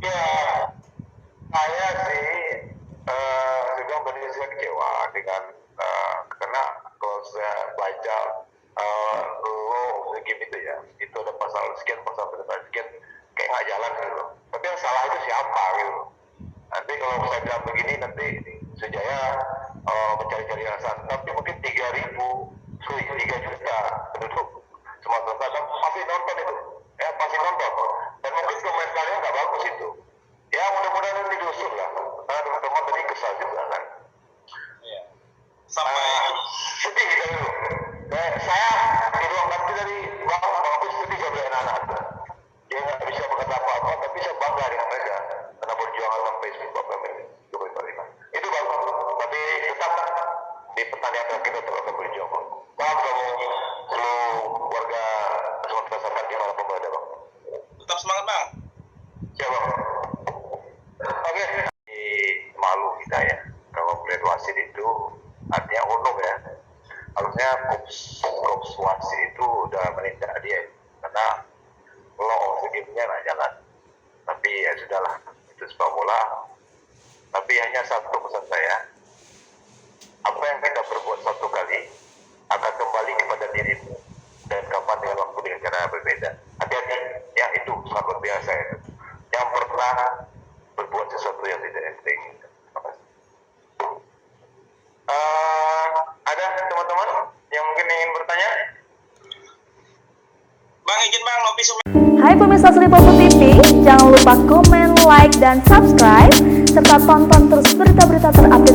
Ya, saya sih juga benar-benar kecewa dengan karena kalau saya baca law game itu ya, itu ada pasal sekian, pasal sekian, kayak nggak jalan gitu. Tapi yang salah itu siapa gitu. Nanti kalau saya bilang begini, nanti Sejaya mencari-cari alasan. Tapi mungkin 3 juta penduduk Sumatera Selatan pasti nonton itu, ya pasti nonton. Dan mungkin komentarnya nggak bagus itu. Ya mudah-mudahan ini diusung lah. Karena teman-teman tadi kesal juga kan. Iya. Sampai Sedih gitu. Saya di ruang ganti dari Bang Agus sedih saya beli anak-anak. Dia nggak bisa berkata apa-apa, tapi saya bangga dengan mereka. Karena perjuangan sampai Bapak Jokowi Parima. Itu bagus. Tapi tetap di pertandingan kita tetap berjuang. Bang, kamu seluruh warga Sumatera Selatan dimanapun berada, Bang. tetap semangat, Bang. Siapa? Oke. Malu kita ya. Kalau melihat wasit itu artinya untung ya. Harusnya kops wasit itu udah menindak dia. Karena law game-nya nggak jalan. Tapi ya sudahlah. Itu sepak bola. Tapi hanya satu pesan saya. Apa yang kita perbuat satu kali akan kembali kepada dirimu. Dan kapan dengan waktu dengan cara berbeda. Hati-hati. Ya itu sangat luar biasa itu. Yang pernah berbuat sesuatu yang tidak enteng. Ada teman-teman yang mungkin ingin bertanya? Bang, izin Bang, Novi Sumi. Hai pemirsa Sri Popo TV, jangan lupa komen, like, dan subscribe, serta tonton terus berita-berita terupdate